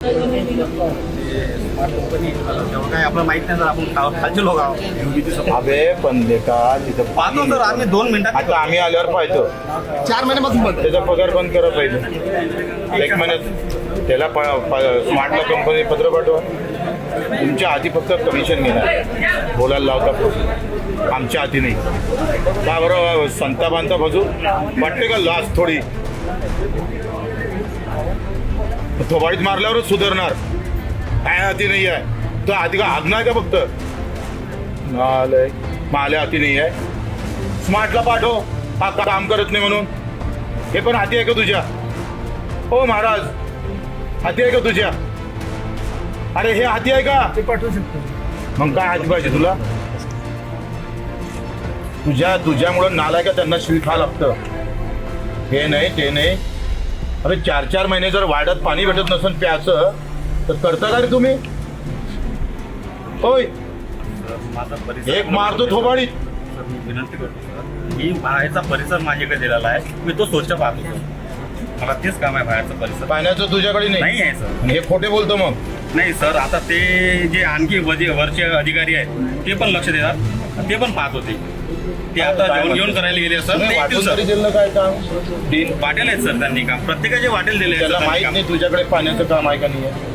तेव्हा काय आपलं माहित नाही सर, आपण खालचे लोक आहोत. अबे पण लेका तिथं पाहतो सर आम्ही 2 मिनिटात. आता आम्ही आल्यावर पाहतो 4 महिन्यापासून बंद. त्याचा पगार बंद करा पाहिजे 1 महिन्यात. त्याला स्मार्टला कंपनी पत्र पाठवा. तुमच्या हाती फक्त कमिशन घेणार, बोलायला लावता, आमच्या हाती नाही. का बरं संता बांधता बाजू वाटते का लास्ट थोडी थोबाडीत मारल्यावरच सुधारणार. काय हाती नाही आहे तर आधी का हागणार का फक्त माले हाती नाही आहे. स्मार्टला पाठव, हा काम करत नाही म्हणून. हे पण हाती आहे का तुझ्या? हो महाराज, हाती आहे का तुझ्या? अरे हे हाती आहे का? ते पाठवू शकतो. मग काय हाती पाहिजे तुला? तुझ्यामुळं नालाय का त्यांना शिळ खा लागतं. हे नाही ते नाही. अरे 4 महिने जर वाड्यात पाणी भेटत नसेल प्यायचं तर करता का रे तुम्ही? होय माझा परिसर एक मारतो थोबाडीत. सर, मी विनंती करतो सर, मी बाहेरचा परिसर माझ्याकडे दिलेला आहे, मी तो स्वच्छ पाहतो सर. मला तेच काम आहे बाहेरचा परिसर. पाण्याचं तुझ्याकडे नाही नाही आहे सर. आणि हे खोटे बोलतो मग. नाही सर, आता ते जे आणखी वरचे अधिकारी आहेत ते पण लक्ष देतात, ते पण पाहत होते. ते आता जेवण घेऊन करायला गेले सर. ते येतील वाटून सर. तरी दिलं काय काम? वाटेल आहेत सर त्यांनी काम, प्रत्येकाचे वाटेल दिले त्याला माहित नाही तुझ्याकडे पाण्याचं काम आहे का नाही आहे.